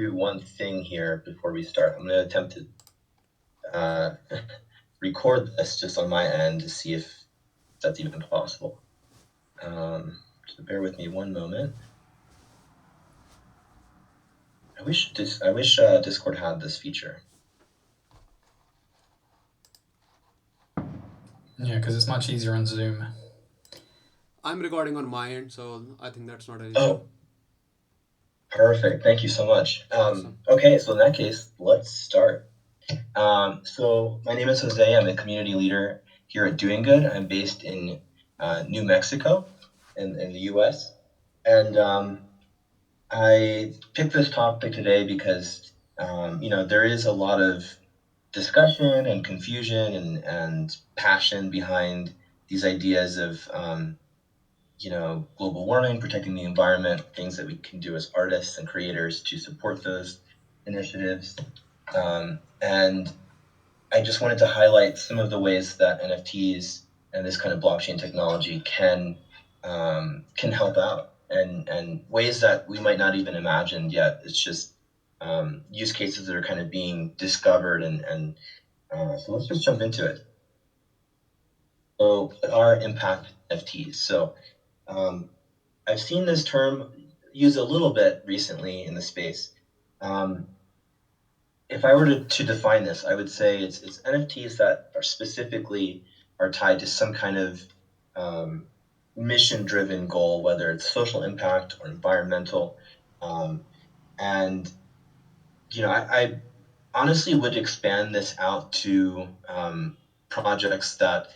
do one thing here before we start. I'm going to attempt to record this just on my end to see if that's even possible. So bear with me one moment. I wish Discord had this feature. Yeah, because it's much easier on Zoom. I'm recording on my end, so I think that's not an issue. Oh, perfect. Thank you so much. Awesome. Okay, so in that case, let's start. So my name is Jose. I'm a community leader here at DoinGud. I'm based in New Mexico in the US. And I picked this topic today because, there is a lot of discussion and confusion and passion behind these ideas of, global warming, protecting the environment, things that we can do as artists and creators to support those initiatives. And I just wanted to highlight some of the ways that NFTs and this kind of blockchain technology can help out, and ways that we might not even imagine yet. It's just use cases that are kind of being discovered, and so let's just jump into it. So, what are impact NFTs? So, I've seen this term used a little bit recently in the space. If I were to define this, I would say it's NFTs that are specifically tied to some kind of mission-driven goal, whether it's social impact or environmental. And I honestly would expand this out to projects that,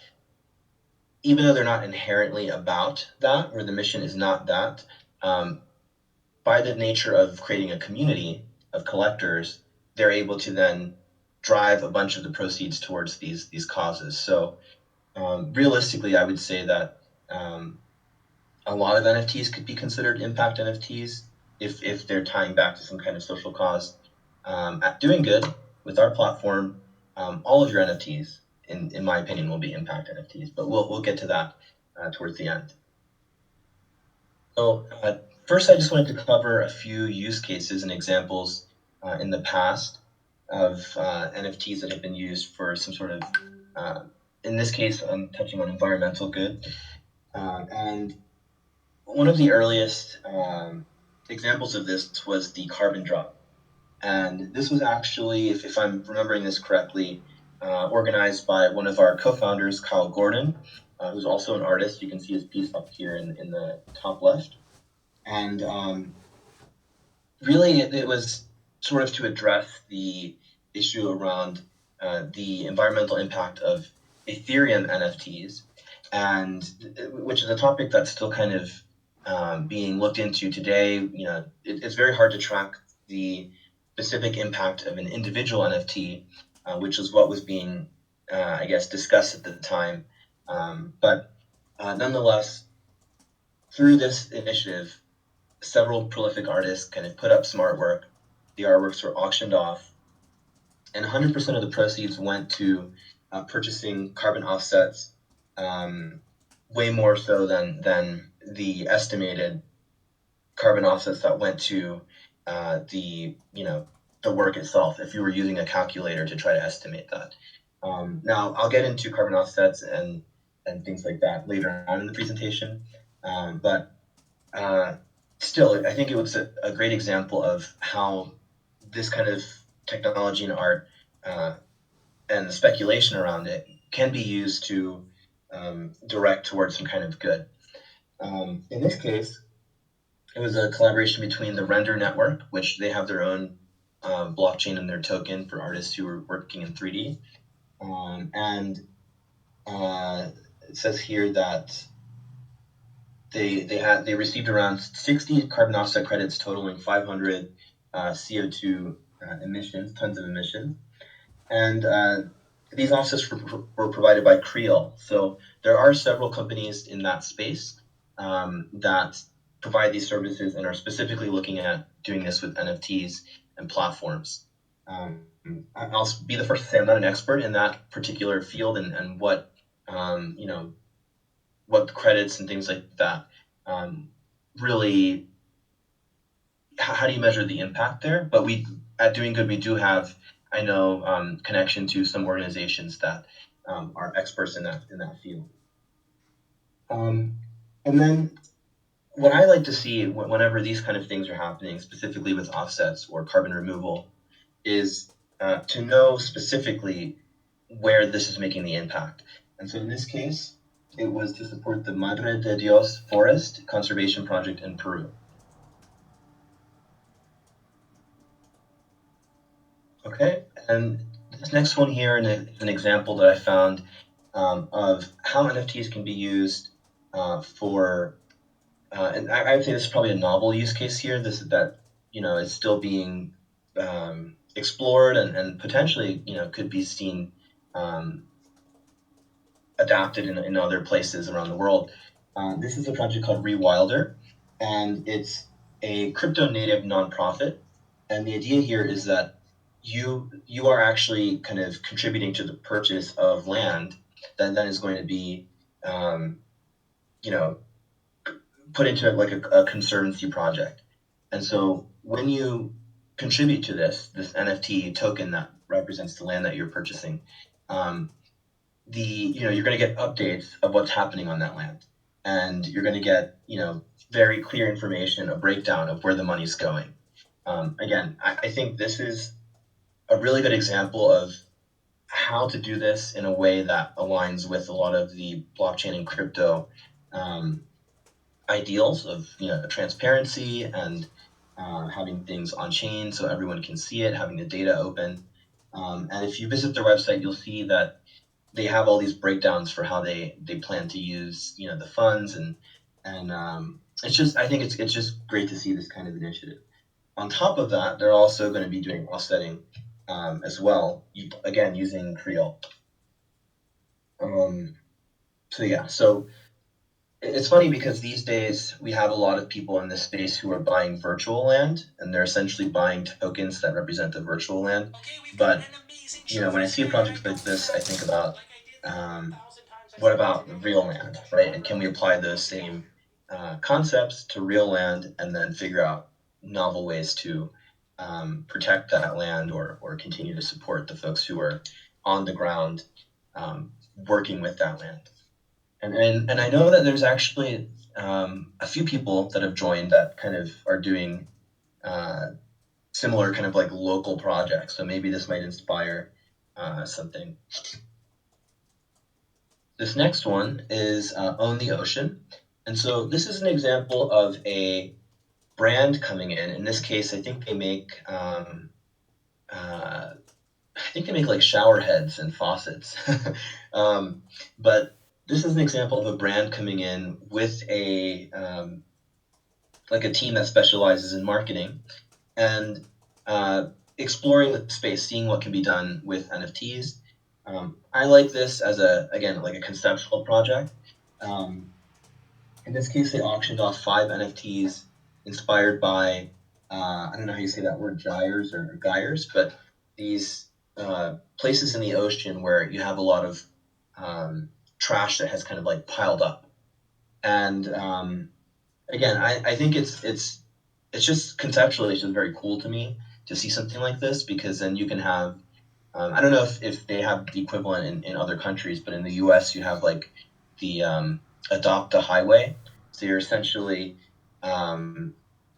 even though they're not inherently about that, where the mission is not that, by the nature of creating a community of collectors, they're able to then drive a bunch of the proceeds towards these causes. So realistically, I would say that a lot of NFTs could be considered impact NFTs if they're tying back to some kind of social cause. At DoinGud, with our platform, all of your NFTs, in my opinion, will be impact NFTs, but we'll get to that towards the end. So first, I just wanted to cover a few use cases and examples in the past of NFTs that have been used for some sort of, in this case, I'm touching on environmental good. And one of the earliest examples of this was the carbon drop. And this was actually, if I'm remembering this correctly, organized by one of our co-founders, Kyle Gordon, who's also an artist. You can see his piece up here in the top left. And really, it was sort of to address the issue around the environmental impact of Ethereum NFTs, and which is a topic that's still kind of being looked into today. It's very hard to track the specific impact of an individual NFT, which is what was being, I guess, discussed at the time. But nonetheless, through this initiative, several prolific artists kind of put up some artwork. The artworks were auctioned off, and 100% of the proceeds went to purchasing carbon offsets, way more so than the estimated carbon offsets that went to the work itself, if you were using a calculator to try to estimate that. Now, I'll get into carbon offsets and things like that later on in the presentation, but still, I think it was a great example of how this kind of technology and art and the speculation around it can be used to direct towards some kind of good. In this case, it was a collaboration between the Render Network, which they have their own blockchain and their token for artists who are working in 3D. And it says here that they received around 60 carbon offset credits totaling 500 CO2 tons of emissions. And these offsets were provided by Creel. So there are several companies in that space that provide these services and are specifically looking at doing this with NFTs and platforms. I'll be the first to say I'm not an expert in that particular field and what what credits and things like that really how do you measure the impact there? But we at DoinGud we do have, I know, connection to some organizations that are experts in that field. And then what I like to see whenever these kind of things are happening, specifically with offsets or carbon removal, is to know specifically where this is making the impact. And so in this case, it was to support the Madre de Dios forest conservation project in Peru. Okay, and this next one here is an example that I found of how NFTs can be used for, and I would say this is probably a novel use case here. This is that is still being explored and potentially could be seen um, adapted in other places around the world. This is a project called Rewilder, and it's a crypto native nonprofit. And the idea here is that you are actually kind of contributing to the purchase of land that then is going to be um, you know put into like a conservancy project. And so when you contribute to this NFT token that represents the land that you're purchasing, um, you're going to get updates of what's happening on that land, and you're going to get very clear information, a breakdown of where the money's going. Again, I think this is a really good example of how to do this in a way that aligns with a lot of the blockchain and crypto um, ideals of transparency and having things on chain so everyone can see it, having the data open. And if you visit their website, you'll see that they have all these breakdowns for how they plan to use the funds and it's just I think it's just great to see this kind of initiative. On top of that, they're also going to be doing offsetting as well, again using Creel. Um, so yeah, so it's funny because these days we have a lot of people in this space who are buying virtual land, and they're essentially buying tokens that represent the virtual land. But when I see a project like this, I think about what about the real land, right? And can we apply those same concepts to real land and then figure out novel ways to protect that land or continue to support the folks who are on the ground working with that land? And I know that there's actually a few people that have joined that kind of are doing uh, similar kind of like local projects. So maybe this might inspire something. This next one is Own the Ocean. And so this is an example of a brand coming in. In this case, I think they make like shower heads and faucets. um, but this is an example of a brand coming in with a like a team that specializes in marketing and exploring the space, seeing what can be done with NFTs. I like this as again like a conceptual project. Um, in this case, they auctioned off 5 NFTs inspired by I don't know how you say that word, gyres or gyres, but these places in the ocean where you have a lot of trash that has kind of like piled up. And again, I think it's just conceptually it's just very cool to me to see something like this, because then you can have I don't know if they have the equivalent in other countries, but in the US you have like the adopt a highway. So you're essentially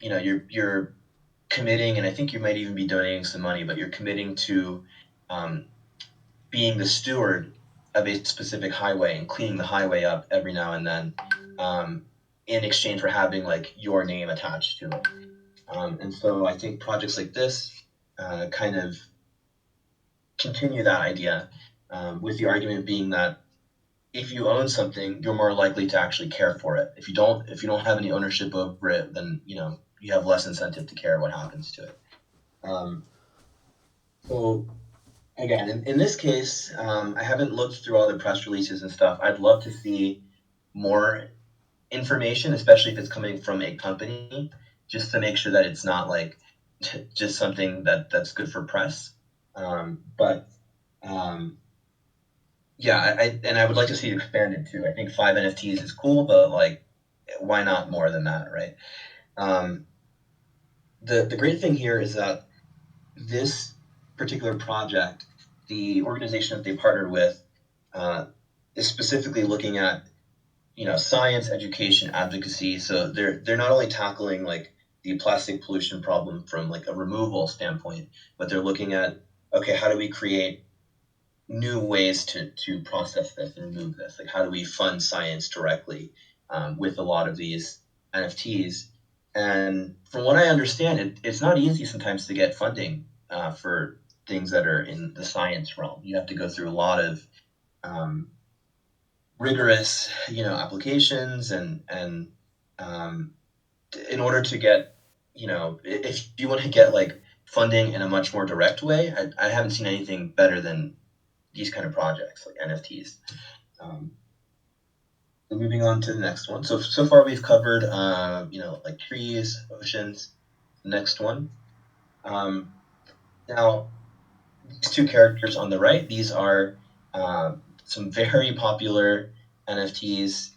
you're committing, and I think you might even be donating some money, but you're committing to um, being the steward of a specific highway and cleaning the highway up every now and then, um, in exchange for having like your name attached to it. And so I think projects like this kind of continue that idea, with the argument being that if you own something, you're more likely to actually care for it. If you don't have any ownership over it, then you have less incentive to care what happens to it. Um, so again, in this case, I haven't looked through all the press releases and stuff. I'd love to see more information, especially if it's coming from a company, just to make sure that it's not like just something that's good for press. But yeah, I would like to see it expanded too. I think 5 NFTs is cool, but like, why not more than that, right? Um, the great thing here is that this particular project, the organization that they partnered with, uh, is specifically looking at science, education, advocacy. So they're not only tackling like the plastic pollution problem from like a removal standpoint, but they're looking at, okay, how do we create new ways to process this and remove this? Like, how do we fund science directly with a lot of these NFTs? And from what I understand, it's not easy sometimes to get funding for things that are in the science realm. You have to go through a lot of um, rigorous, applications and um, in order to get, if you want to get like funding in a much more direct way, I haven't seen anything better than these kind of projects like NFTs. Um, so moving on to the next one. So far we've covered, like trees, oceans. Next one. Um, Now these two characters on the right, these are some very popular NFTs.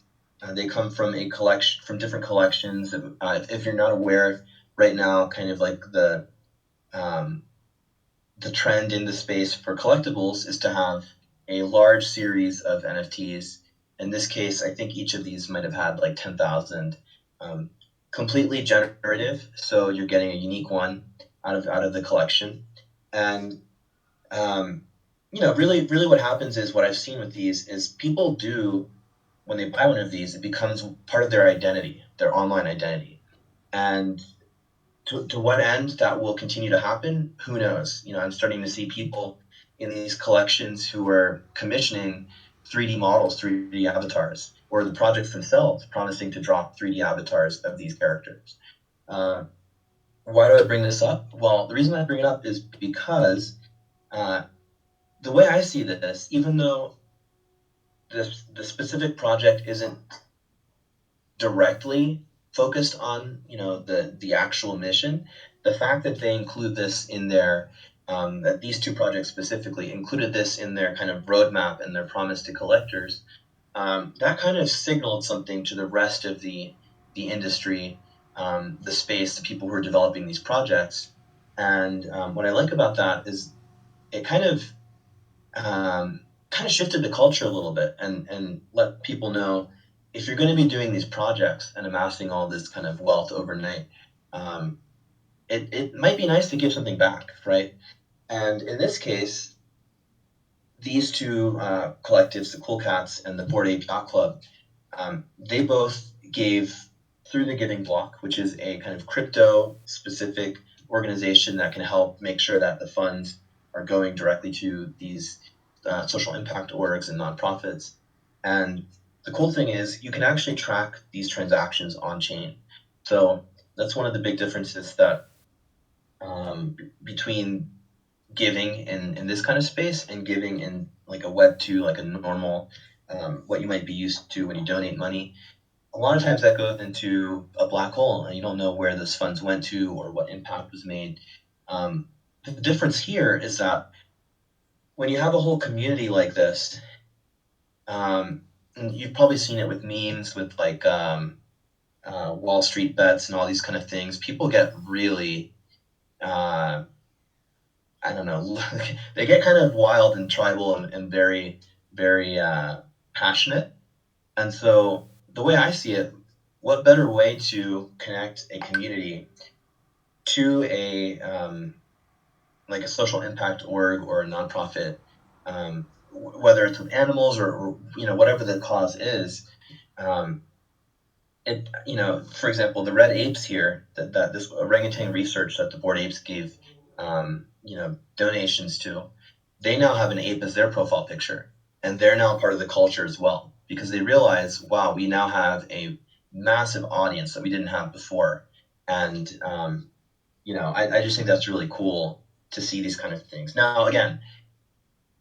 They come from a collection from different collections. If you're not aware, right now, kind of like um, the trend in the space for collectibles is to have a large series of NFTs. In this case, I think each of these might have had like 10,000. Um, Completely generative, so you're getting a unique one out of the collection. And really, really what happens is what I've seen with these is people do, when they buy one of these, it becomes part of their identity, their online identity. And to what end that will continue to happen, who knows? I'm starting to see people in these collections who are commissioning 3D models, 3D avatars, or the projects themselves promising to drop 3D avatars of these characters. Uh, why do I bring this up? Well, the reason I bring it up is because uh, the way I see this, even though the specific project isn't directly focused on the actual mission, the fact that they include this in their that these two projects specifically included this in their kind of roadmap and their promise to collectors, that kind of signaled something to the rest of the industry, the space, the people who are developing these projects. And what I like about that is it kind of shifted the culture a little bit and let people know, if you're going to be doing these projects and amassing all this kind of wealth overnight, um, it might be nice to give something back, right? And in this case, these two collectives, the Cool Cats and the Board Ape Yacht Club, they both gave through the Giving Block, which is a kind of crypto specific organization that can help make sure that the funds are going directly to these social impact orgs and nonprofits. And the cool thing is, you can actually track these transactions on chain. So that's one of the big differences that between giving in this kind of space and giving in like a Web 2, like a normal, what you might be used to when you donate money. A lot of times that goes into a black hole and you don't know where those funds went to or what impact was made. The difference here is that when you have a whole community like this, and you've probably seen it with memes, with like Wall Street bets and all these kind of things, people get really, uh, I don't know, they get kind of wild and tribal and very, very passionate. And so the way I see it, what better way to connect a community to a like a social impact org or a nonprofit, whether it's with animals or whatever the cause is. Um, for example, the red apes here, that this orangutan research that the Board Apes gave, donations to, they now have an ape as their profile picture, and they're now part of the culture as well because they realize, wow, we now have a massive audience that we didn't have before, and I just think that's really cool to see these kind of things. Now, again,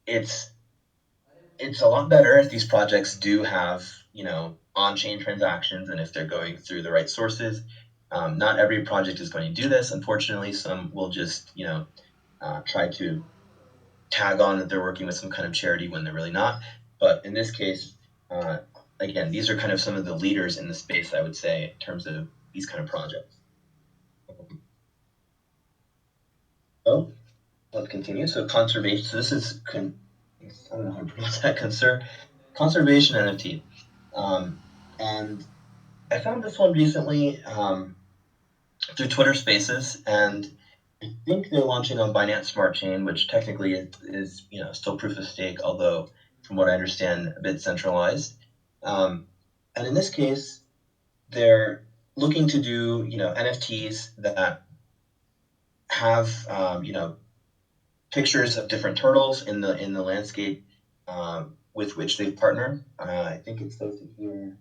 it's it's a lot better if these projects do have on-chain transactions and if they're going through the right sources. Not every project is going to do this, unfortunately. Some will just try to tag on that they're working with some kind of charity when they're really not. But in this case, uh, again, these are kind of some of the leaders in the space, I would say, in terms of these kind of projects. Oh, let's continue. So conservation. So this is I don't know how to pronounce that. Conservation NFT. Um, and I found this one recently through Twitter Spaces, and I think they're launching on Binance Smart Chain, which technically is still proof of stake, although from what I understand, a bit centralized. Um, and in this case, they're looking to do NFTs that have pictures of different turtles in the landscape with which they've partnered. I think it's listed here.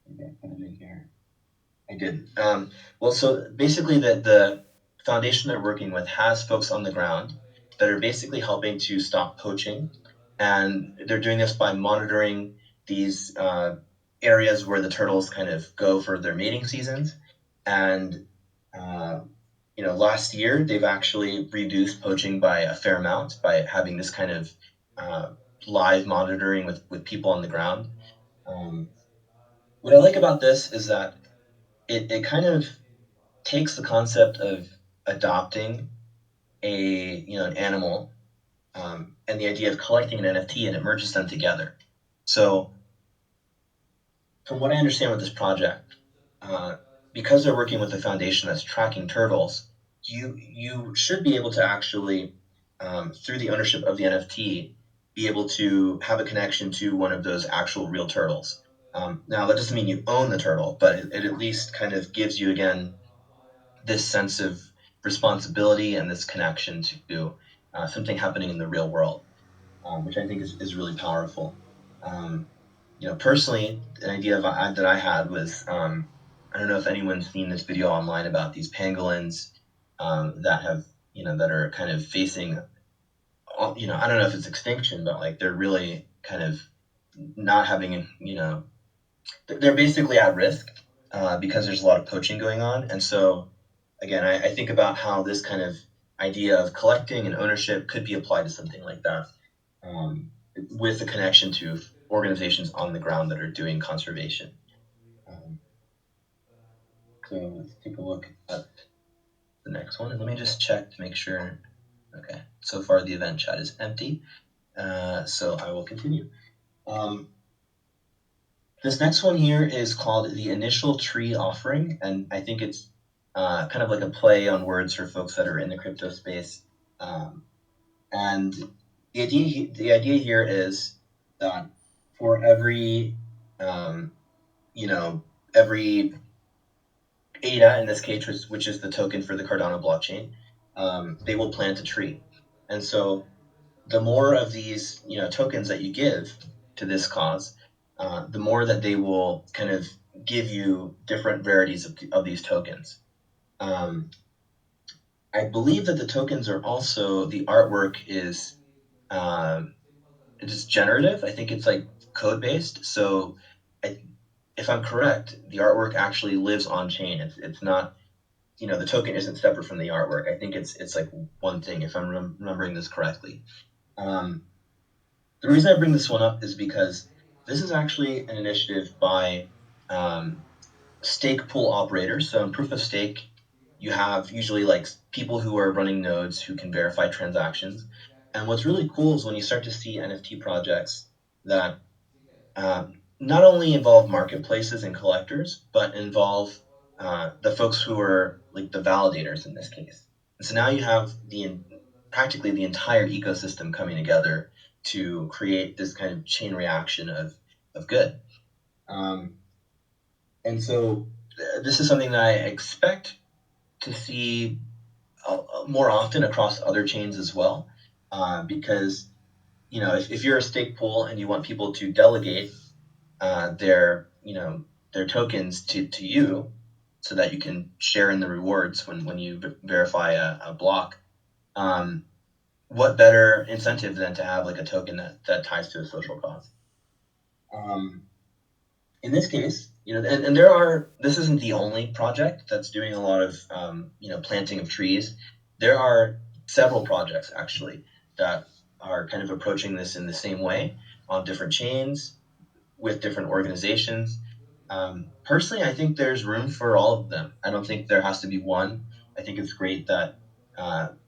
Maybe I put it in here. I didn't. Well, so basically, the foundation they're working with has folks on the ground that are basically helping to stop poaching, and they're doing this by monitoring these areas where the turtles kind of go for their mating seasons. And uh, last year they've actually reduced poaching by a fair amount by having this kind of uh, live monitoring with people on the ground. Um, what I like about this is that it kind of takes the concept of adopting an animal and the idea of collecting an NFT and it merges them together. So from what I understand with this project, uh, because they're working with a foundation that's tracking turtles, you should be able to actually through the ownership of the NFT be able to have a connection to one of those actual real turtles. Now that doesn't mean you own the turtle, but it at least kind of gives you again this sense of responsibility and this connection to something happening in the real world, which I think is really powerful. Um, personally, an idea that I had was I don't know if anyone's seen this video online about these pangolins that have that are kind of facing I don't know if it's extinction, but like they're really kind of not having they're basically at risk because there's a lot of poaching going on. And so, again, I think about how this kind of idea of collecting and ownership could be applied to something like that with a connection to organizations on the ground that are doing conservation. Um, so let's take a look at the next one. And let me just check to make sure. Okay, so far the event chat is empty. So I will continue. Um, This next one here is called the initial tree offering, and I think it's kind of like a play on words for folks that are in the crypto space. Um, and the idea here is that for um, you know, every ADA in this case, which is the token for the Cardano blockchain, they will plant a tree. And so the more of these tokens that you give to this cause, the more that they will kind of give you different varieties of these tokens. Um, I believe that the tokens are also the artwork is um, it's generative. I think it's like code based. So I, if I'm correct, the artwork actually lives on chain. It's not the token isn't separate from the artwork. I think it's like one thing if I'm remembering this correctly. Um, The reason I bring this one up is because this is actually an initiative by um, stake pool operators. So in proof of stake, you have usually like people who are running nodes who can verify transactions. And what's really cool is when you start to see NFT projects that not only involve marketplaces and collectors, but involve the folks who are like the validators in this case. And so now you have practically the entire ecosystem coming together to create this kind of chain reaction of good. Um, and so this is something that I expect to see more often across other chains as well, because if you're a stake pool and you want people to delegate their their tokens to you so that you can share in the rewards when you verify a block. Um, what better incentive than to have like a token that ties to a social cause? Um, in this case, and there are this isn't the only project that's doing a lot of planting of trees. There are several projects actually that are kind of approaching this in the same way on different chains with different organizations. Personally, I think there's room for all of them. I don't think there has to be one. I think it's great that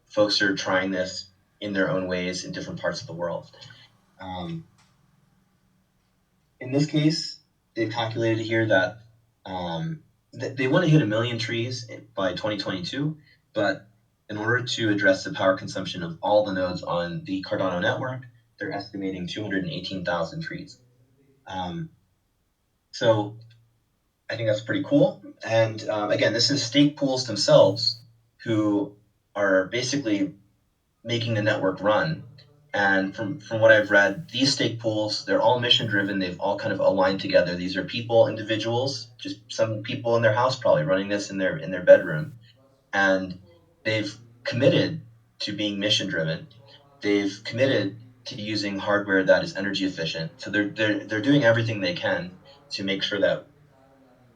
folks are trying this in their own ways in different parts of the world. Um, in this case, they've calculated here that they want to hit 1 million trees by 2022, but in order to address the power consumption of all the nodes on the Cardano network, they're estimating 218,000 trees. So I think that's pretty cool. And again, this is stake pools themselves who are basically making the network run. And from what I've read, these stake pools, they're all mission driven. They've all kind of aligned together. These are people, individuals, just some people in their house probably running this in their bedroom. And they've committed to being mission driven. They've committed to using hardware that is energy efficient. So they're doing everything they can to make sure that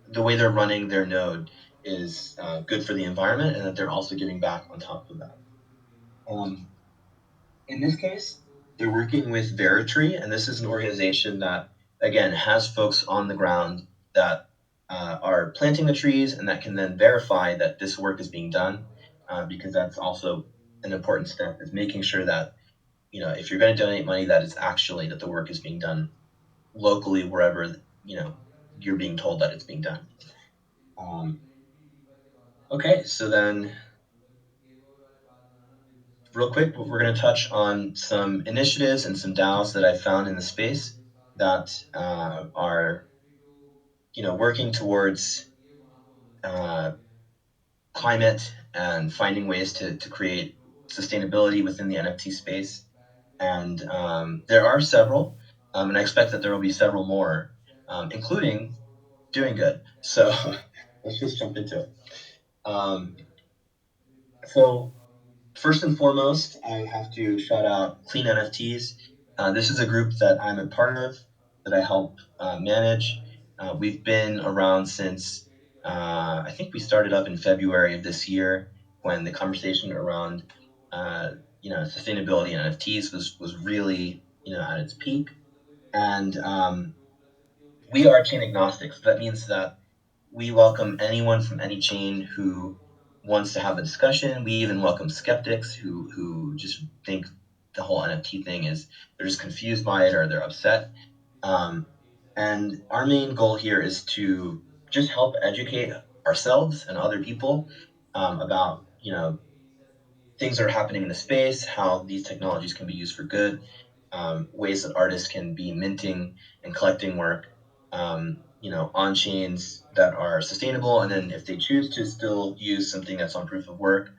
the way they're running their node is good for the environment, and that they're also giving back on top of that. Um, in this case, they're working with Veritree, and this is an organization that, again, has folks on the ground that are planting the trees and that can then verify that this work is being done, because that's also an important step, is making sure that, if you're going to donate money, that it's actually that the work is being done locally wherever, you're being told that it's being done. Um, okay, so then real quick, we're going to touch on some initiatives and some DAOs that I found in the space that are, working towards uh, climate and finding ways to create sustainability within the NFT space. And there are several, and I expect that there will be several more, including DoinGud. So let's just jump into it. Um, so First and foremost, I have to shout out Clean NFTs. This is a group that I'm a part of, that I help manage. We've been around since I think we started up in February of this year, when the conversation around sustainability and NFTs was really at its peak. And we are chain agnostic, so that means that we welcome anyone from any chain who wants to have a discussion. We even welcome skeptics who just think the whole NFT thing is, they're just confused by it or they're upset. Um, and our main goal here is to just help educate ourselves and other people about things that are happening in the space, how these technologies can be used for good, ways that artists can be minting and collecting work, on chains that are sustainable, and then if they choose to still use something that's on proof of work,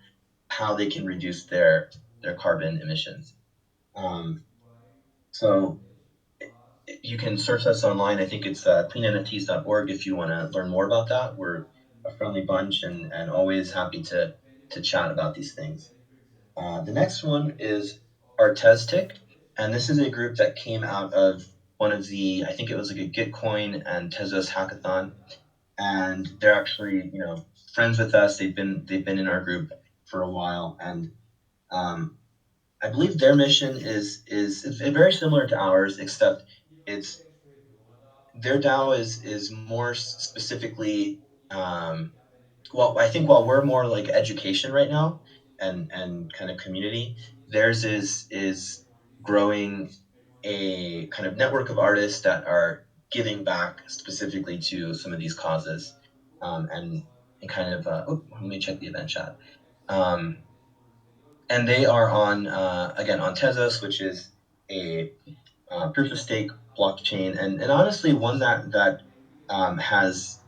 how they can reduce their carbon emissions. So you can search us online. I think it's cleannfts.org if you want to learn more about that. We're a friendly bunch, and always happy to chat about these things. The next one is Artestic, and this is a group that came out of one of the, I think it was like a Gitcoin and Tezos hackathon, and they're actually friends with us. They've been in our group for a while, and I believe their mission is very similar to ours, except it's their DAO is more specifically. Well, I think while we're more like education right now and kind of community, theirs is growing a kind of network of artists that are giving back specifically to some of these causes, and kind of let me check the event chat. Um, and they are on again on Tezos, which is a proof of stake blockchain, and honestly one that has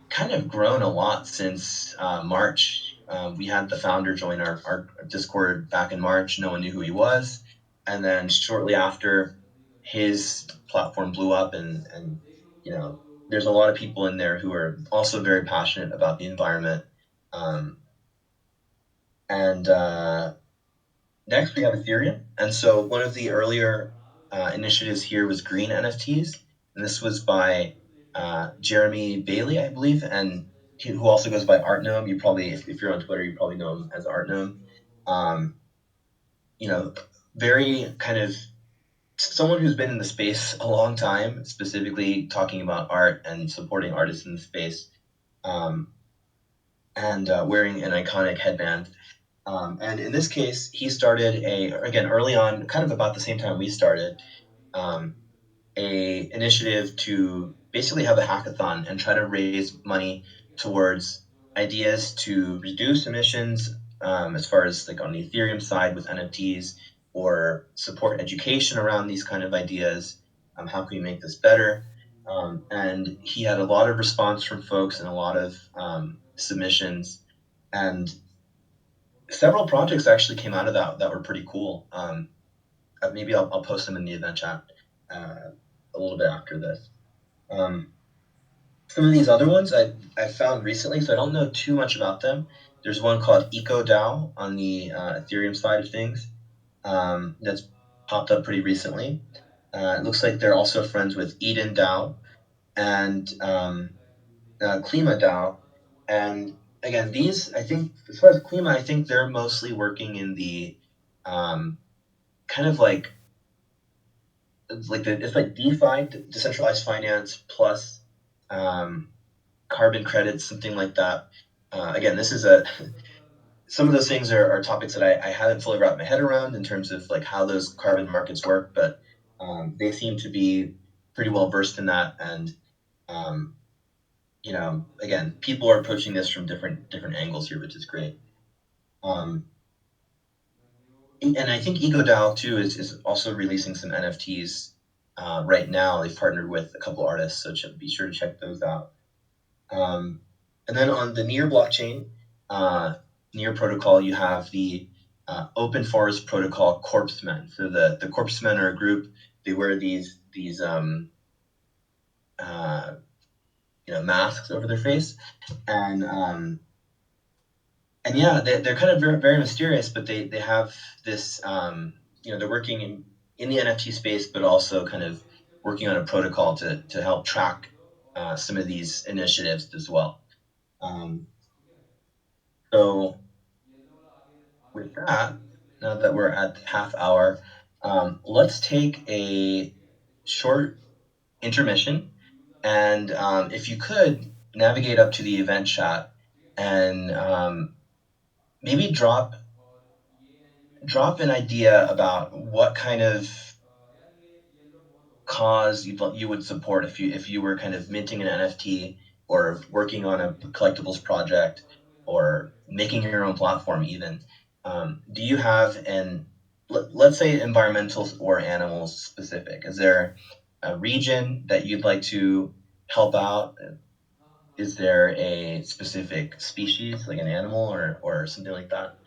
kind of grown a lot since March. We had the founder join our Discord back in March. No one knew who he was. And then shortly after, his platform blew up, and there's a lot of people in there who are also very passionate about the environment. And Next, we have Ethereum. And so one of the earlier initiatives here was green NFTs. And this was by Jeremy Bailey, I believe, and who also goes by Artgnome. You probably, if you're on Twitter, you probably know him as Artgnome. Um, Very kind of someone who's been in the space a long time, specifically talking about art and supporting artists in the space, and wearing an iconic headband. And in this case, he started again, early on, kind of about the same time we started, um, a initiative to basically have a hackathon and try to raise money towards ideas to reduce emissions, as far as like on the Ethereum side with NFTs, or support education around these kind of ideas. How can we make this better? And he had a lot of response from folks and a lot of submissions, and several projects actually came out of that were pretty cool. Maybe I'll post them in the event chat a little bit after this. Um, some of these other ones I found recently, so I don't know too much about them. There's one called EcoDAO on the Ethereum side of things, that's popped up pretty recently. It looks like they're also friends with Eden DAO and Klima DAO. And again, these, I think, as far as Klima, I think they're mostly working in the um, kind of it's like DeFi, decentralized finance plus um, carbon credits, something like that. Again, this is some of those things are topics that I haven't fully wrapped my head around in terms of like how those carbon markets work, but they seem to be pretty well versed in that. And um, again, people are approaching this from different angles here, which is great. Um, and I think EcoDAO too is also releasing some NFTs right now. They've partnered with a couple artists, so be sure to check those out. Um, and then on the Near blockchain, Near protocol, you have the Open Forest Protocol Corpsemen. So the Corpsemen are a group. They wear these uh, masks over their face, and yeah, they're kind of very, very mysterious, but they have this, they're working in the NFT space, but also kind of working on a protocol to help track some of these initiatives as well. Um, so with that, now that we're at the half hour, let's take a short intermission. And if you could navigate up to the event chat and maybe drop an idea about what kind of cause you would support if you were kind of minting an NFT or working on a collectibles project or making your own platform even. Do you have let's say environmental or animals specific? Is there a region that you'd like to help out? Is there a specific species, like an animal or something like that?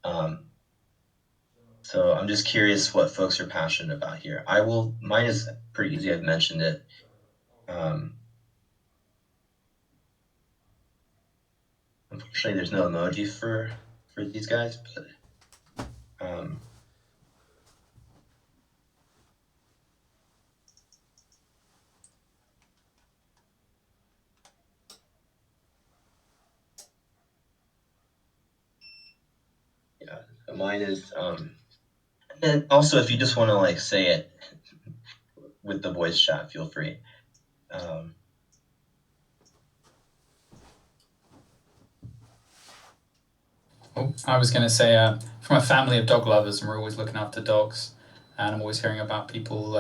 Um, so I'm just curious what folks are passionate about here. Mine is pretty easy. I've mentioned it. Um, Unfortunately, there's no emoji for these guys, but yeah, mine is. And also, if you just want to like say it with the voice chat, feel free. Um, Oh, I was going to say, from a family of dog lovers, and we're always looking after dogs, and I'm always hearing about people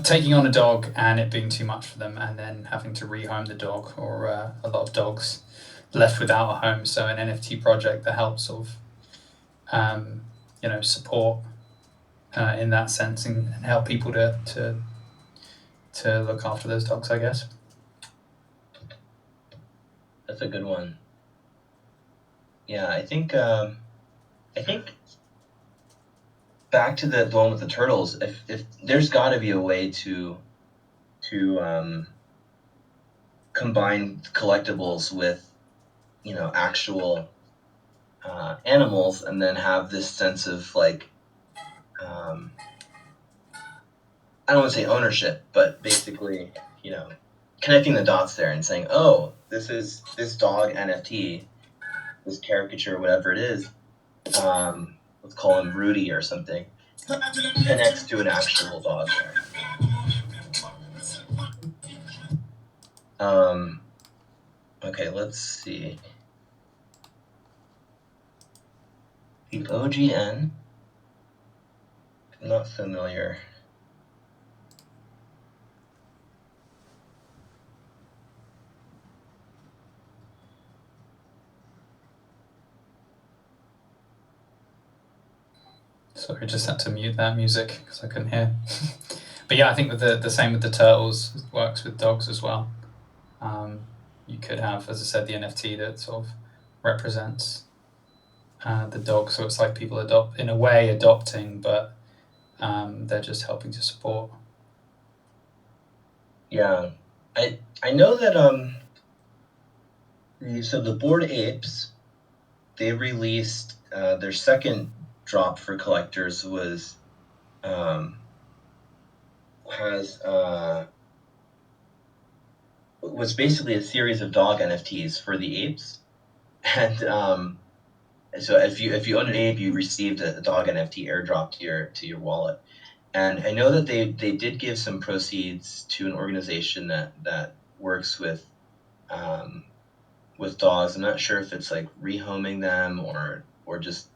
taking on a dog and it being too much for them, and then having to rehome the dog, or a lot of dogs left without a home. So an NFT project that helps sort of, support in that sense and help people to look after those dogs, I guess. that's a good one. Yeah, I think back to the one with the turtles. If there's got to be a way to combine collectibles with actual animals, and then have this sense of like I don't want to say ownership, but basically connecting the dots there and saying, oh, this dog NFT, this caricature, whatever it is. Let's call him Rudy or something. Connects to an actual dog there. Okay, let's see. The OGN? Not familiar. Sorry, I just had to mute that music because I couldn't hear. But yeah, I think with the same with the turtles, it works with dogs as well. You could have, as I said, the NFT that sort of represents the dog, so it's like people in a way adopting, but they're just helping to support. Yeah, I know that so the Bored Apes, they released their second drop for collectors um, was basically a series of dog NFTs for the apes, and so if you own an ape, you received a dog NFT airdrop to your wallet. And I know that they did give some proceeds to an organization that works um, with dogs. I'm not sure if it's like rehoming them or just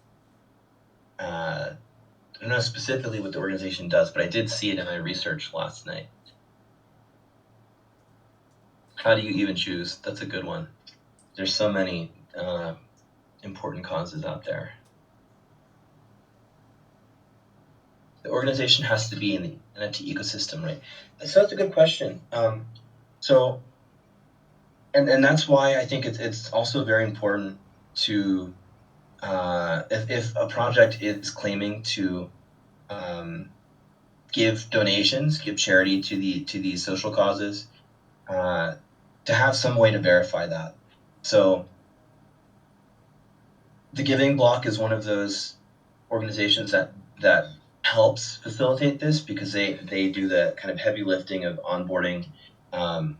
I don't know specifically what the organization does, but I did see it in my research last night. How do you even choose? That's a good one. There's so many important causes out there. The organization has to be in the NFT ecosystem, right? So that's a good question. So and that's why I think it's also very important to if a project is claiming to give donations, give charity to these social causes, uh, to have some way to verify that. So the Giving Block is one of those organizations that helps facilitate this because they do the kind of heavy lifting of onboarding um,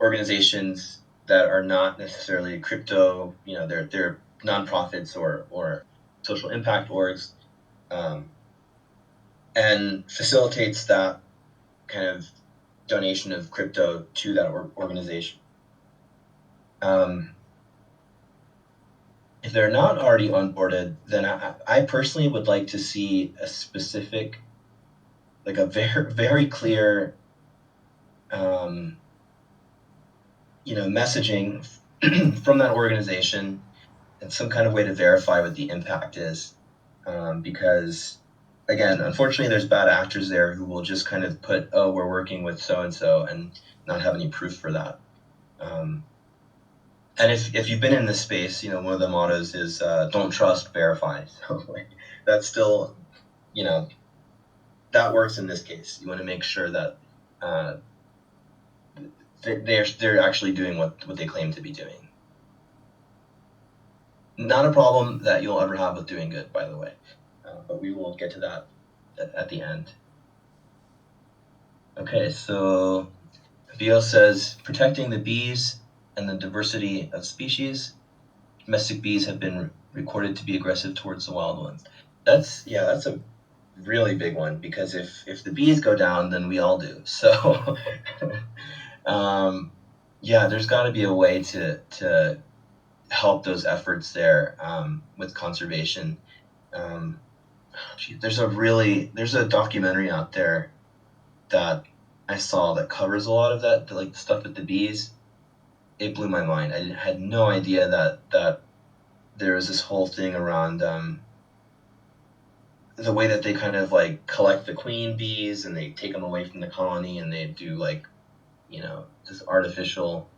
organizations that are not necessarily crypto. They're nonprofits or social impact orgs, um, and facilitates that kind of donation of crypto to that organization. If they're not already onboarded, then I personally would like to see a specific, like a very very clear, um, messaging from that organization and some kind of way to verify what the impact is, because again, unfortunately, there's bad actors there who will just kind of put, oh, we're working with so and so, and not have any proof for that. And if you've been in this space, one of the mottos is don't trust, verify. So like, that's still, you know, that works in this case. You want to make sure that uh, they're actually doing what they claim to be doing. Not a problem that you'll ever have with DoinGud, by the way, but we will get to that at the end. Okay, so Vio says protecting the bees and the diversity of species. Domestic bees have been recorded to be aggressive towards the wild ones. That's a really big one because if the bees go down, then we all do. So, yeah, there's got to be a way to help those efforts there with conservation. Um, there's a documentary out there that I saw that covers a lot of that, like the stuff with the bees. It blew my mind. I had no idea that there was this whole thing around the way that they kind of like collect the queen bees and they take them away from the colony and they do like this artificial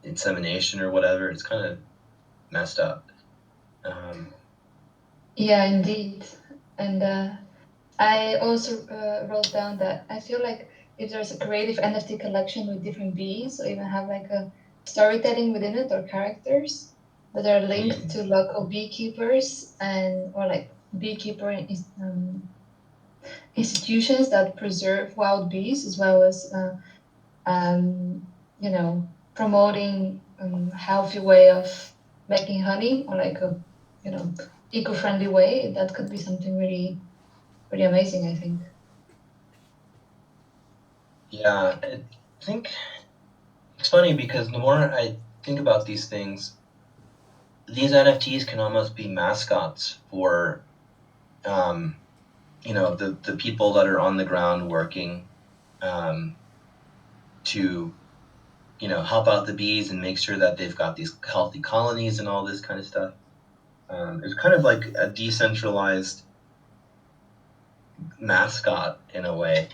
insemination or whatever. It's kind of messed up. Um, Yeah, indeed. And I also wrote down that I feel like if there's a creative NFT collection with different bees, or even have like a storytelling within it or characters that are linked to local beekeepers and or like beekeeper institutions that preserve wild bees as well as um, promoting healthy way of making honey or like a eco-friendly way, that could be something really pretty amazing, I think. yeah, I think it's funny because the more I think about these things, these NFTs can almost be mascots for, the people that are on the ground working to, help out the bees and make sure that they've got these healthy colonies and all this kind of stuff. It's kind of like a decentralized mascot in a way,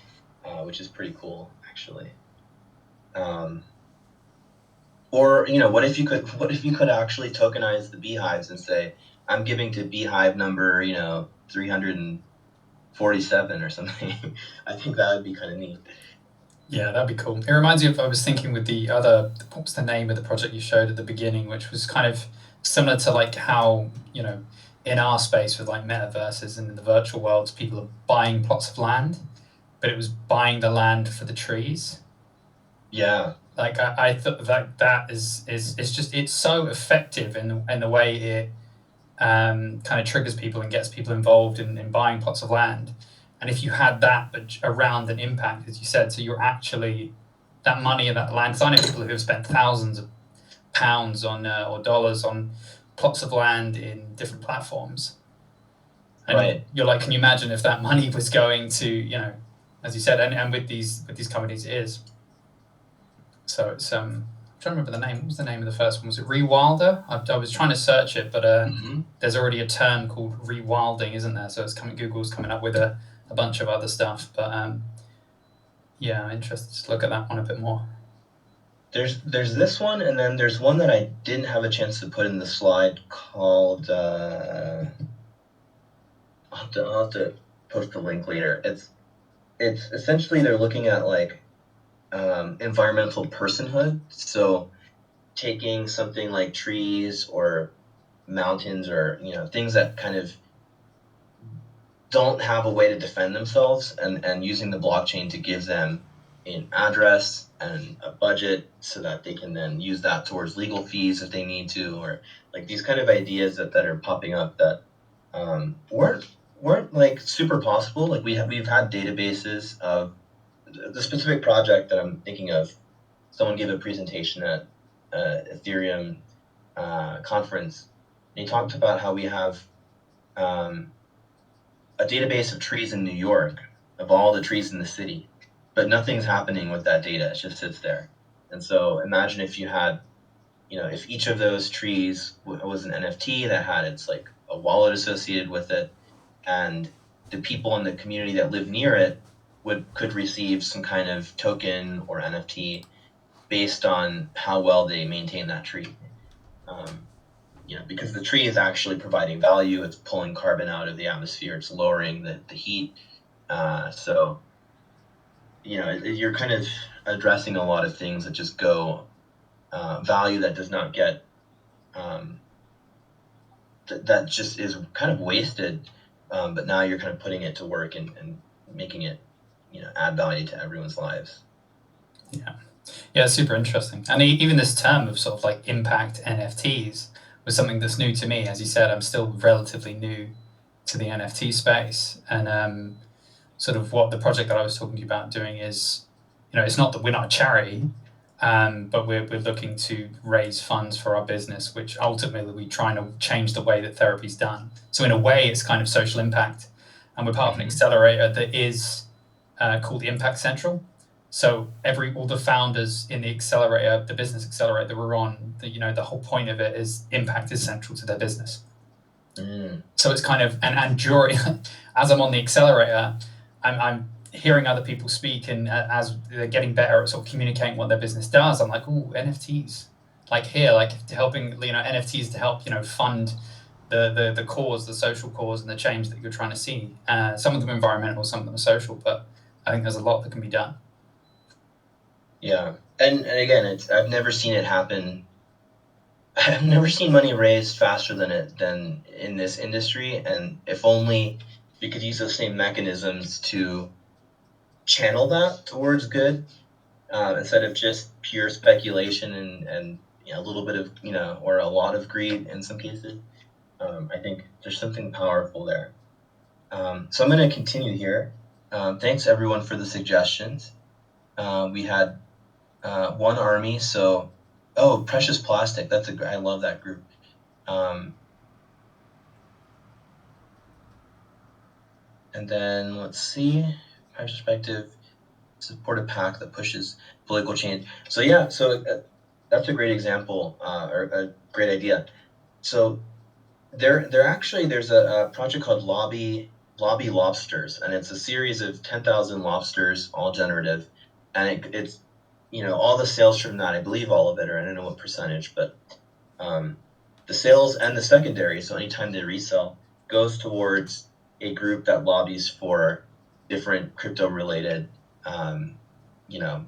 which is pretty cool, actually. Or what if you could actually tokenize the beehives and say, I'm giving to beehive number 347 or something. I think that would be kind of neat. Yeah, that'd be cool. It reminds me of, I was thinking with the other, what was the name of the project you showed at the beginning, which was kind of similar to like how, in our space with like metaverses and in the virtual worlds, people are buying plots of land, but it was buying the land for the trees. Yeah. Like I thought that is just, it's so effective in the way it kind of triggers people and gets people involved in buying plots of land. And if you had that around an impact, as you said, so you're actually that money and that land. Because I know people who have spent thousands of pounds on or dollars on plots of land in different platforms. And Right. you're like, can you imagine if that money was going to, as you said, and with these companies it is. So it's I'm trying to remember the name. What was the name of the first one? Was it Rewilder? I was trying to search it, but there's already a term called rewilding, isn't there? So it's coming. Google's coming up with a bunch of other stuff. But yeah, I'm interested to look at that one a bit more. There's this one, and then there's one that I didn't have a chance to put in the slide called. I'll have to post the link later. It's essentially they're looking at like environmental personhood. So taking something like trees or mountains or things that kind of don't have a way to defend themselves, and using the blockchain to give them an address and a budget so that they can then use that towards legal fees if they need to, or like these kind of ideas that are popping up that weren't like super possible. Like we've had databases of the specific project that I'm thinking of. Someone gave a presentation at Ethereum conference, and he talked about how we have a database of trees in New York, of all the trees in the city, but nothing's happening with that data. It just sits there. And so imagine if you had, if each of those trees was an NFT that had its like a wallet associated with it, and the people in the community that live near it could receive some kind of token or NFT based on how well they maintain that tree. Because the tree is actually providing value, it's pulling carbon out of the atmosphere, it's lowering the heat. So, you're kind of addressing a lot of things that just go value that does not get, that just is kind of wasted. But now you're kind of putting it to work and making it, add value to everyone's lives. Yeah, super interesting. And even this term of sort of like impact NFTs was something that's new to me. As you said, I'm still relatively new to the NFT space. And sort of what the project that I was talking to you about doing is, it's not that we're not a charity, but we're looking to raise funds for our business, which ultimately we're trying to change the way that therapy is done. So in a way, it's kind of social impact. And we're part of an accelerator that is called the Impact Central. So all the founders in the accelerator, the business accelerator that we're on, the whole point of it is impact is central to their business. So it's kind of, and during, as I'm on the accelerator, I'm hearing other people speak, and as they're getting better at sort of communicating what their business does, I'm like, oh, NFTs, like here, like helping, NFTs to help, fund the cause, the social cause, and the change that you're trying to see. Some of them environmental, some of them are social, but I think there's a lot that can be done. Yeah, and again, I've never seen it happen. I've never seen money raised faster than in this industry, and if only we could use those same mechanisms to channel that towards good, instead of just pure speculation and a little bit of or a lot of greed in some cases. I think there's something powerful there. So I'm going to continue here. Thanks everyone for the suggestions. We had one army. So, precious plastic. I love that group. And then let's see, my perspective, support a pack that pushes political change. So yeah, so that's a great example or a great idea. So there actually there's a project called Lobby Lobsters, and it's a series of 10,000 lobsters, all generative, and it's all the sales from that. I believe all of it, or I don't know what percentage, but um, the sales and the secondary, so anytime they resell, goes towards a group that lobbies for different crypto related, um, you know,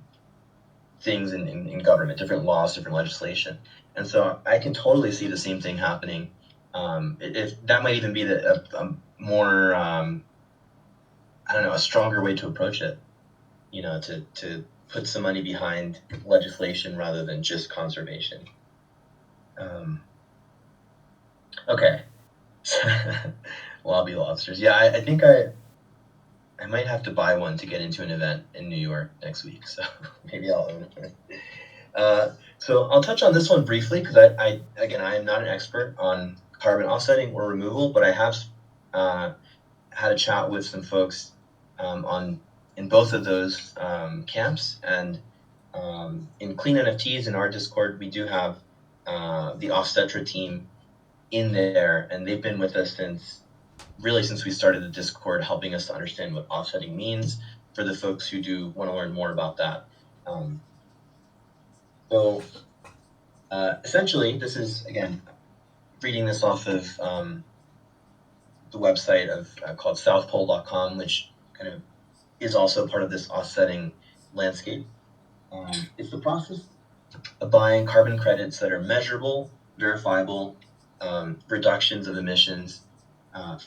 things in government, different laws, different legislation. And so I can totally see the same thing happening. If that might even be a more, I don't know, a stronger way to approach it, to put some money behind legislation rather than just conservation. Um, okay. Lobby lobsters. Yeah, I think I might have to buy one to get into an event in New York next week. So maybe I'll own it. So I'll touch on this one briefly because I am not an expert on carbon offsetting or removal, but I have had a chat with some folks in both of those camps, and in Clean NFTs in our Discord we do have the Offsetra team in there, and they've been with us since we started the Discord, helping us to understand what offsetting means for the folks who do want to learn more about that. So essentially, this is, again, reading this off of the website called southpole.com, which kind of is also part of this offsetting landscape. It's the process of buying carbon credits that are measurable, verifiable reductions of emissions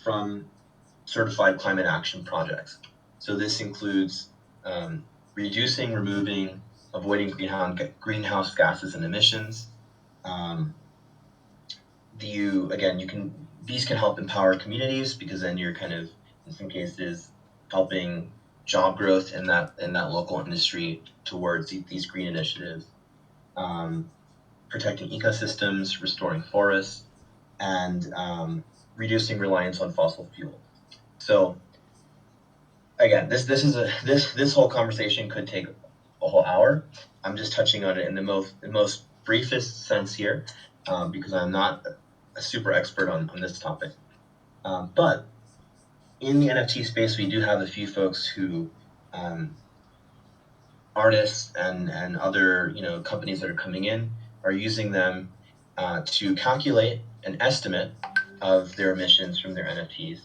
from certified climate action projects. So this includes reducing, removing, avoiding greenhouse gases and emissions. These can help empower communities because then you're kind of, in some cases, helping job growth in that local industry towards these green initiatives, protecting ecosystems, restoring forests, and reducing reliance on fossil fuels. So again, this whole conversation could take a whole hour. I'm just touching on it in the most briefest sense here, because I'm not a super expert on this topic. But in the NFT space, we do have a few folks who, artists and other companies that are coming in, are using them to calculate an estimate of their emissions from their NFTs.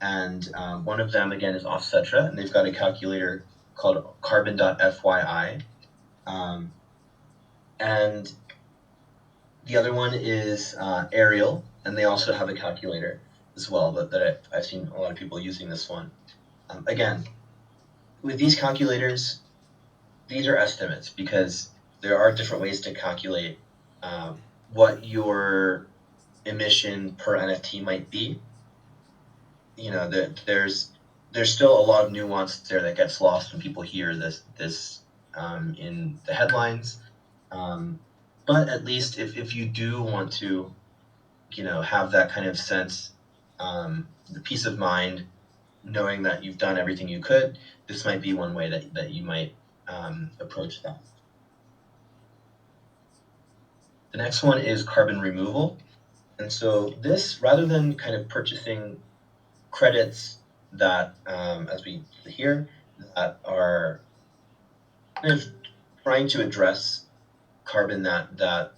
And one of them, again, is Offsetra, and they've got a calculator called carbon.fyi. And the other one is Ariel, and they also have a calculator as well, but that I've seen a lot of people using this one. Again, with these calculators, these are estimates because there are different ways to calculate what your emission per NFT might be. There's still a lot of nuance there that gets lost when people hear this in the headlines. But at least if you do want to, have that kind of sense, the peace of mind, knowing that you've done everything you could, this might be one way that you might approach that. The next one is carbon removal. And so this, rather than kind of purchasing credits that, as we see here, that are kind of trying to address carbon that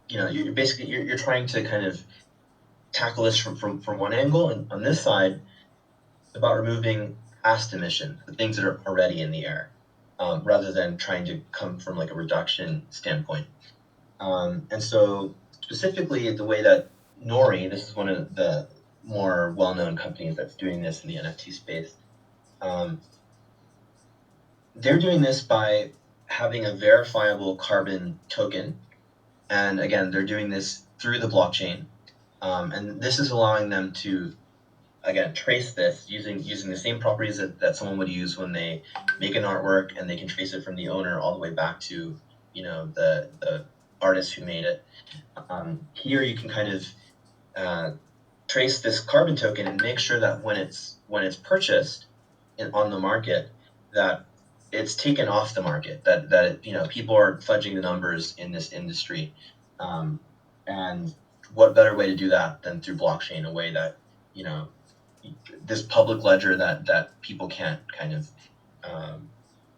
you're basically you're trying to kind of tackle this from one angle, and on this side, it's about removing past emissions, the things that are already in the air, rather than trying to come from like a reduction standpoint. And so specifically the way that Nori, this is one of the more well-known companies that's doing this in the NFT space, they're doing this by having a verifiable carbon token. And again, they're doing this through the blockchain. And this is allowing them to, again, trace this using the same properties that someone would use when they make an artwork, and they can trace it from the owner all the way back to, the artists who made it. Here you can kind of trace this carbon token and make sure that when it's purchased on the market, that it's taken off the market, that people are fudging the numbers in this industry, and what better way to do that than through blockchain, a way that this public ledger that people can't kind of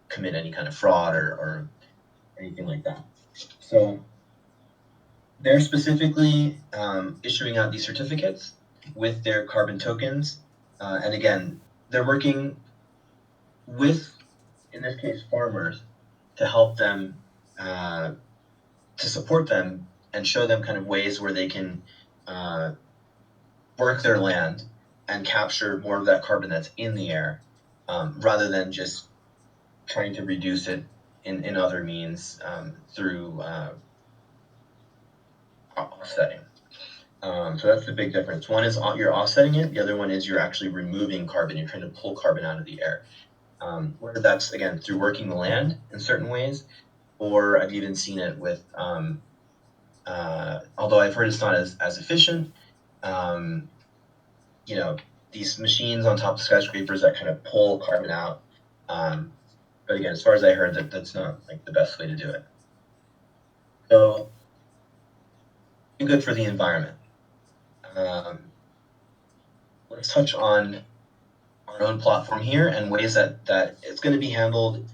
commit any kind of fraud or anything like that. So they're specifically issuing out these certificates with their carbon tokens. And again, they're working with, in this case, farmers to help them, to support them and show them kind of ways where they can work their land and capture more of that carbon that's in the air, rather than just trying to reduce it in other means, through offsetting. So that's the big difference. One is you're offsetting it. The other one is you're actually removing carbon. You're trying to pull carbon out of the air. Whether that's, again, through working the land in certain ways, or I've even seen it with, although I've heard it's not as efficient, these machines on top of skyscrapers that kind of pull carbon out. But again, as far as I heard, that's not like the best way to do it. So good for the environment. Let's touch on our own platform here and ways that it's going to be handled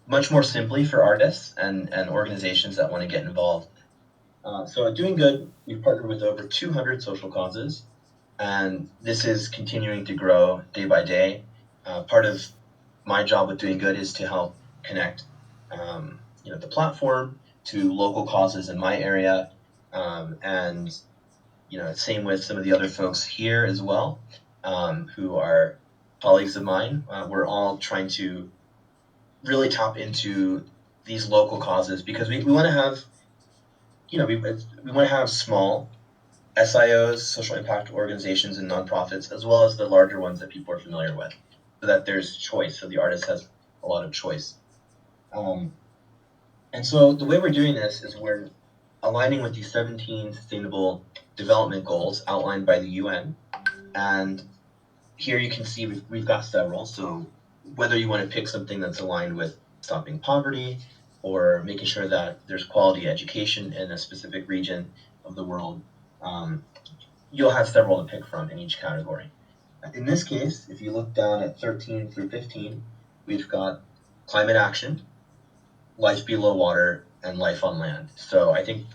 much more simply for artists and organizations that want to get involved. So at DoinGud, we've partnered with over 200 social causes, and this is continuing to grow day by day. Part of my job with DoinGud is to help connect the platform to local causes in my area, and same with some of the other folks here as well, who are colleagues of mine. We're all trying to really tap into these local causes because we want to have, we want to have small SIOs, social impact organizations, and nonprofits, as well as the larger ones that people are familiar with, so that there's choice, so the artist has a lot of choice. And so the way we're doing this is we're aligning with these 17 Sustainable Development Goals outlined by the UN. And here you can see we've got several. So whether you want to pick something that's aligned with stopping poverty or making sure that there's quality education in a specific region of the world, you'll have several to pick from in each category. In this case, if you look down at 13 through 15, we've got climate action, life below water, and life on land. So I think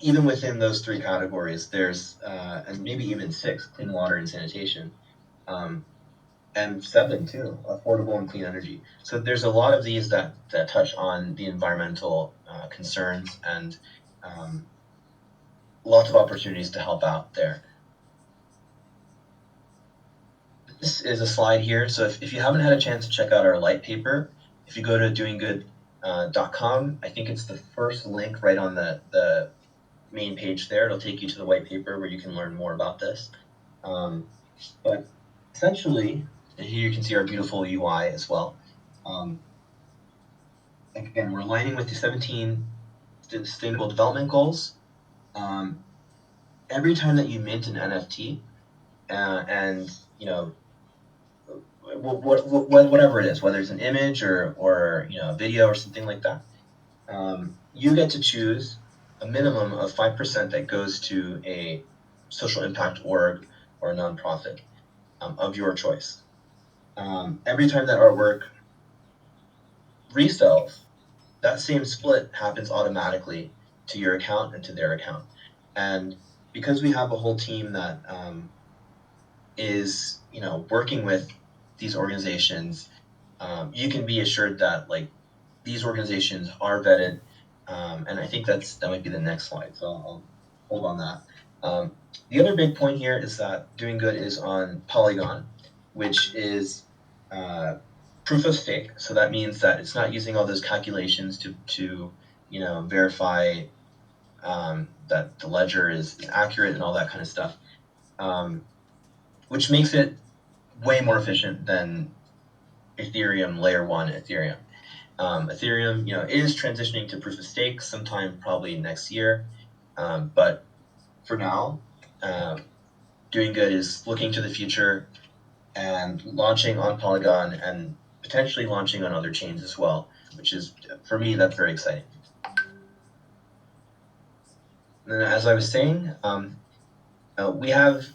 even within those three categories, there's, and maybe even six, clean water and sanitation, and seven too, affordable and clean energy. So there's a lot of these that touch on the environmental concerns, and lots of opportunities to help out there. This is a slide here. So if you haven't had a chance to check out our light paper, if you go to doingud.com, I think it's the first link right on the main page there. It'll take you to the white paper where you can learn more about this. But essentially, and here you can see our beautiful UI as well. Again, we're aligning with the 17 Sustainable Development Goals. Every time that you mint an NFT, and whatever it is, whether it's an image or a video or something like that, you get to choose a minimum of 5% that goes to a social impact org or a nonprofit, of your choice. Every time that artwork resells, that same split happens automatically to your account and to their account. And because we have a whole team that is working with these organizations, you can be assured that these organizations are vetted, and I think that might be the next slide, so I'll hold on that. The other big point here is that DoinGud is on Polygon, which is proof of stake. So that means that it's not using all those calculations to verify that the ledger is accurate and all that kind of stuff, which makes it way more efficient than Ethereum, layer one Ethereum. Ethereum, is transitioning to proof of stake sometime probably next year. But for now, DoinGud is looking to the future and launching on Polygon and potentially launching on other chains as well, which is, for me, that's very exciting. And then, as I was saying, we have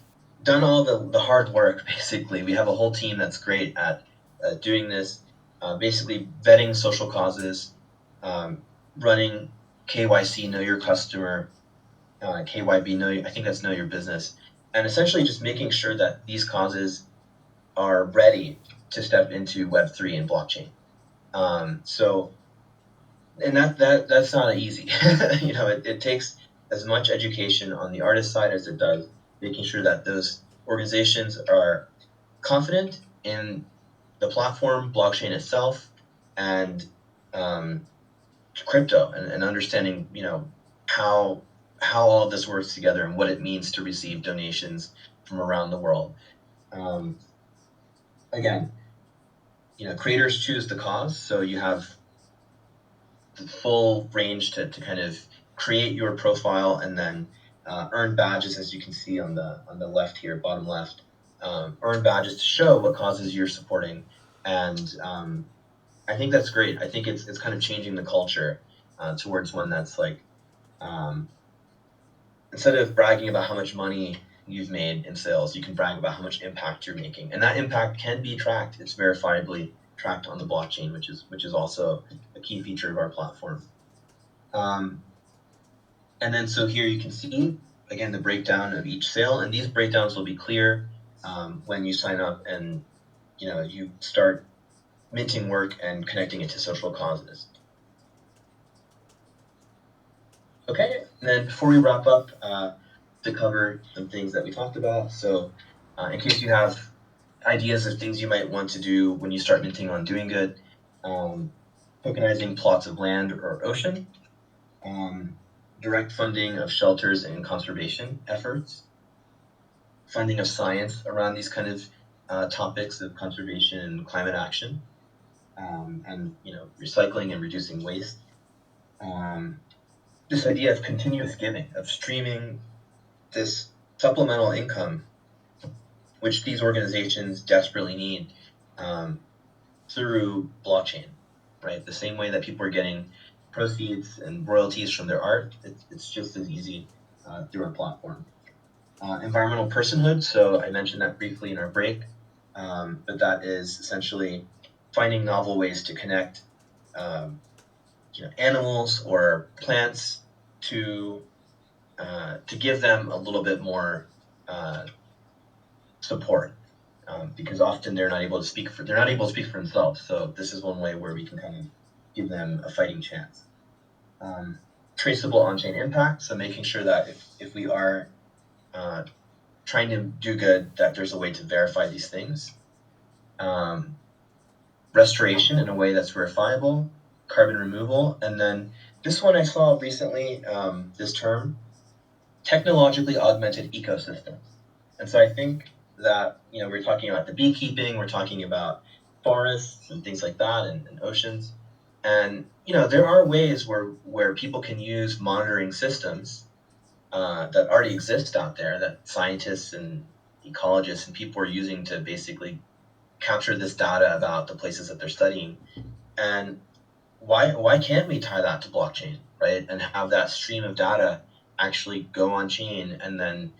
done all the hard work, basically. We have a whole team that's great at doing this, basically vetting social causes, running KYC, know your customer, KYB, I think that's know your business, and essentially just making sure that these causes are ready to step into Web3 and blockchain. So, and that's not easy. It takes as much education on the artist side as it does making sure that those organizations are confident in the platform, blockchain itself, and crypto, and understanding, how all of this works together and what it means to receive donations from around the world. Again, creators choose the cause, so you have the full range to kind of create your profile and then earn badges, as you can see on the left here, bottom left. Earn badges to show what causes you're supporting, and I think that's great. I think it's kind of changing the culture towards one that's like, instead of bragging about how much money you've made in sales, you can brag about how much impact you're making, and that impact can be tracked. It's verifiably tracked on the blockchain, which is also a key feature of our platform. And then so here you can see again the breakdown of each sale, and these breakdowns will be clear when you sign up and you start minting work and connecting it to social causes. Okay, and then before we wrap up, to cover some things that we talked about. So in case you have ideas of things you might want to do when you start minting on DoinGud, tokenizing plots of land or ocean, direct funding of shelters and conservation efforts, funding of science around these kind of topics of conservation and climate action, and recycling and reducing waste. This idea of continuous giving, of streaming this supplemental income, which these organizations desperately need, through blockchain, right? The same way that people are getting proceeds and royalties from their art, it's just as easy through our platform. Environmental personhood, so I mentioned that briefly in our break, but that is essentially finding novel ways to connect animals or plants to give them a little bit more support, because often they're not able to speak for themselves. So this is one way where we can kind of give them a fighting chance. Traceable on-chain impact, so making sure that if we are trying to do good, that there's a way to verify these things. Restoration in a way that's verifiable, carbon removal, and then this one I saw recently, this term, technologically augmented ecosystems. And so I think that, we're talking about the beekeeping, we're talking about forests and things like that, and oceans. And, there are ways where people can use monitoring systems that already exist out there that scientists and ecologists and people are using to basically capture this data about the places that they're studying. And why can't we tie that to blockchain, right? And have that stream of data actually go on chain and then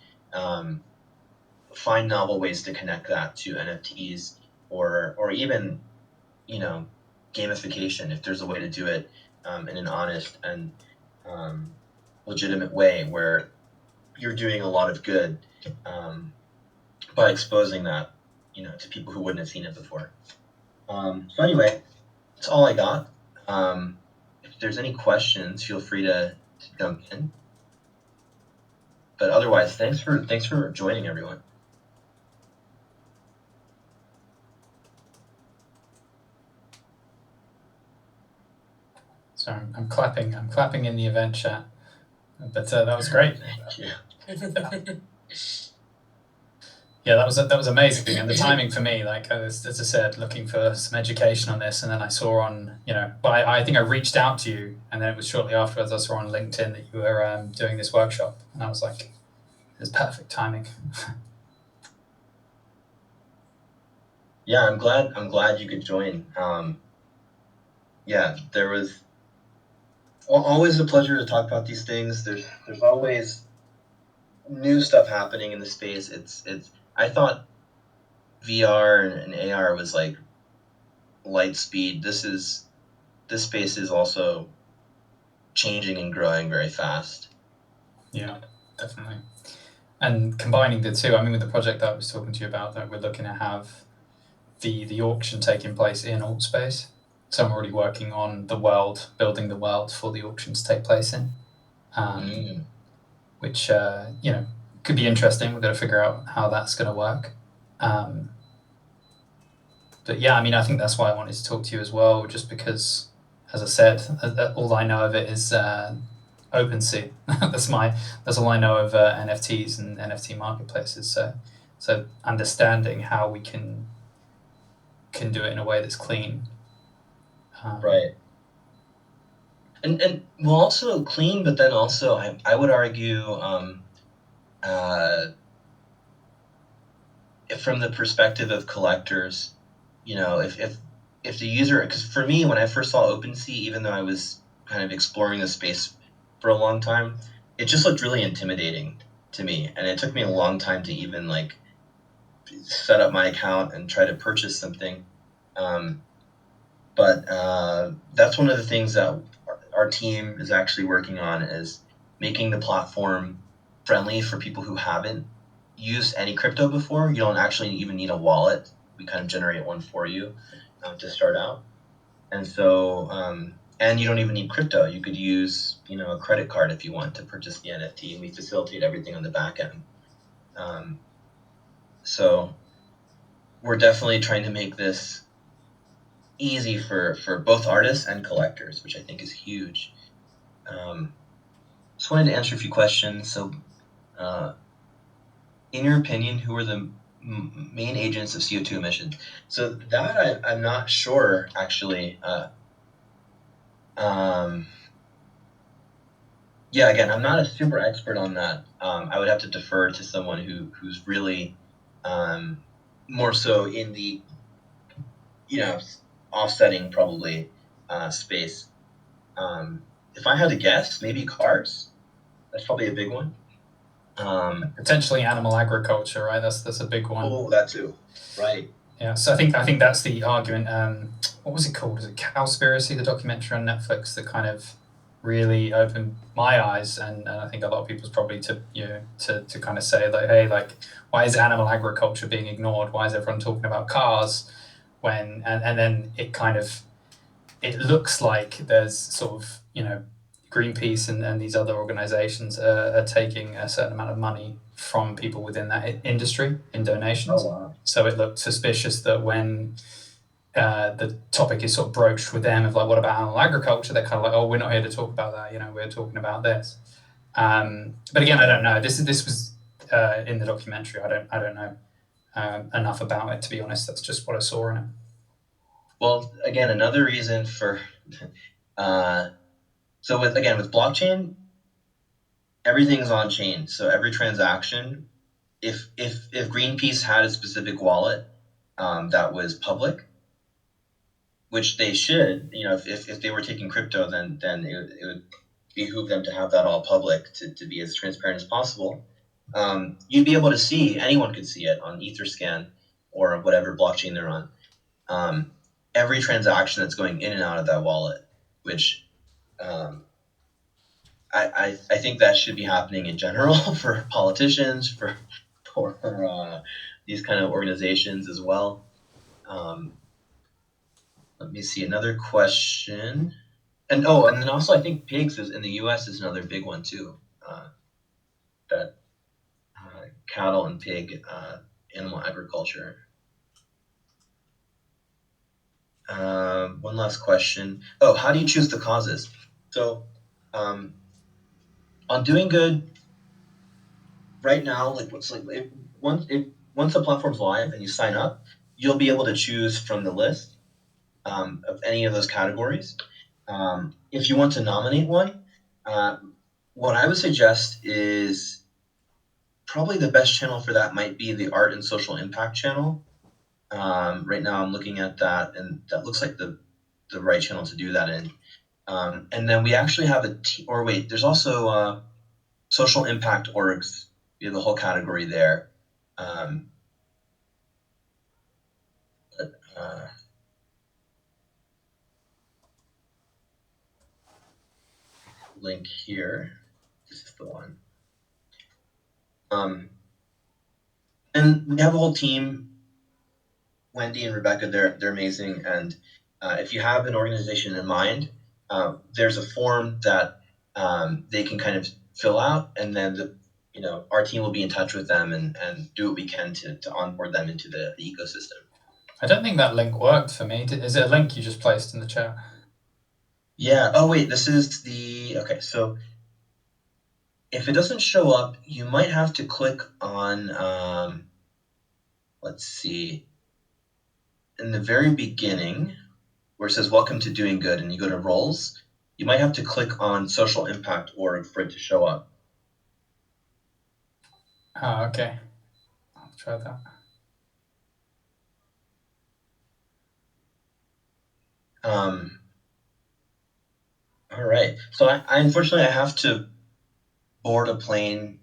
find novel ways to connect that to NFTs or even gamification, if there's a way to do it in an honest and legitimate way where you're doing a lot of good by exposing that to people who wouldn't have seen it before. So anyway, that's all I got. If there's any questions, feel free to jump in. But otherwise, thanks for joining, everyone. Sorry, I'm clapping. I'm clapping in the event chat. But that was great. Thank you. Yeah, that was amazing, and the timing for me, like as I said, looking for some education on this, and then I saw on, but I think I reached out to you, and then it was shortly afterwards I saw on LinkedIn that you were doing this workshop, and I was like, it's perfect timing. Yeah, I'm glad you could join. Yeah, there was always a pleasure to talk about these things. There's always new stuff happening in the space. It's I thought VR and AR was like light speed. This space is also changing and growing very fast. Yeah, definitely. And combining the two, I mean, with the project that I was talking to you about, that we're looking to have the auction taking place in alt space. So I'm already working on the world, building the world for the auction to take place in, Mm, which could be interesting. We've got to figure out how that's going to work. Um, but yeah, I mean, I think that's why I wanted to talk to you as well, just because, as I said, all I know of it is OpenSea. That's all I know of NFTs and NFT marketplaces. So understanding how we can do it in a way that's clean. right. And well, also clean, but then also I would argue uh, from the perspective of collectors, if the user, because for me, when I first saw OpenSea, even though I was kind of exploring the space for a long time, it just looked really intimidating to me, and it took me a long time to even like set up my account and try to purchase something. Um, but that's one of the things that our team is actually working on is making the platform friendly for people who haven't used any crypto before. You don't actually even need a wallet. We kind of generate one for you to start out. And so, and you don't even need crypto. You could use, a credit card if you want to purchase the NFT, and we facilitate everything on the back end. So we're definitely trying to make this easy for both artists and collectors, which I think is huge. Just wanted to answer a few questions. So, uh, in your opinion, who are the main agents of CO2 emissions? So that I'm not sure actually. Um, yeah, again, I'm not a super expert on that. I would have to defer to someone who's really um, more so in the you know offsetting probably space. If I had to guess, maybe cars. That's probably a big one. Potentially animal agriculture, right? That's a big one. Oh, that too. Right. Yeah. So I think that's the argument. What was it called? Is it Cowspiracy, the documentary on Netflix that kind of really opened my eyes, and I think a lot of people's probably to kind of say like, hey, like, why is animal agriculture being ignored? Why is everyone talking about cars when and then it looks like there's sort of Greenpeace and these other organizations are taking a certain amount of money from people within that industry in donations. Oh, wow. So it looked suspicious that when the topic is sort of broached with them of like, what about animal agriculture? They're kind of like, oh, we're not here to talk about that. We're talking about this. But again, I don't know. This was in the documentary. I don't know enough about it, to be honest. That's just what I saw in it. Well, again, another reason for uh, so with blockchain, everything's on chain. So every transaction, if Greenpeace had a specific wallet that was public, which they should, if they were taking crypto, then it would behoove them to have that all public to be as transparent as possible. You'd be able to see, anyone could see it on Etherscan or whatever blockchain they're on. Every transaction that's going in and out of that wallet, which um, I think that should be happening in general for politicians, for these kind of organizations as well. Um, Let me see another question. And then also I think pigs is in the U.S. is another big one too. That cattle and pig animal agriculture. One last question. Oh, how do you choose the causes? So, um, on DoinGud right now, like what's like if once the platform's live and you sign up, you'll be able to choose from the list of any of those categories. If you want to nominate one, what I would suggest is probably the best channel for that might be the art and social impact channel. Right now I'm looking at that, and that looks like the right channel to do that in. And then we actually have there's also social impact orgs. We have the whole category there. Link here. This is the one. And we have a whole team. Wendy and Rebecca, they're amazing. And if you have an organization in mind, there's a form that they can kind of fill out, and then our team will be in touch with them and do what we can to onboard them into the ecosystem. I don't think that link worked for me. Is it a link you just placed in the chat? Yeah. Oh wait, this is okay. So if it doesn't show up, you might have to click on. Let's see. In the very beginning, where it says "Welcome to DoinGud," and you go to roles, you might have to click on social impact org for it to show up. Oh, okay. I'll try that. All right. So I unfortunately I have to board a plane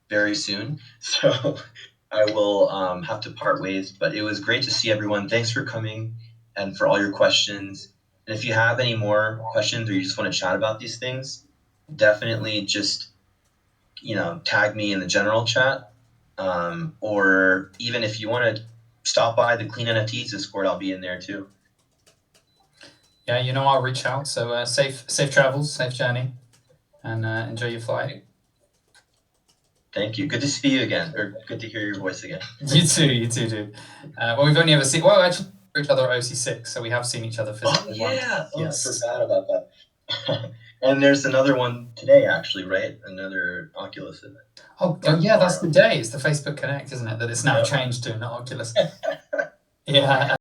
very soon, so I will have to part ways. But it was great to see everyone. Thanks for coming and for all your questions. And if you have any more questions or you just want to chat about these things, definitely just tag me in the general chat, or even if you want to stop by the Clean NFTs Discord, I'll be in there too. Yeah, I'll reach out. So safe travels, safe journey, and enjoy your flight. Thank you. Good to see you again, or good to hear your voice again. You too, dude. Well, we've only ever seen actually each other at OC6, so we have seen each other physically. Oh yeah, once. Yes. I forgot about that. And there's another one today, actually, right? Another Oculus event. Oh yeah, that's the day. It's the Facebook Connect, isn't it? That it's now changed to, not Oculus. Yeah.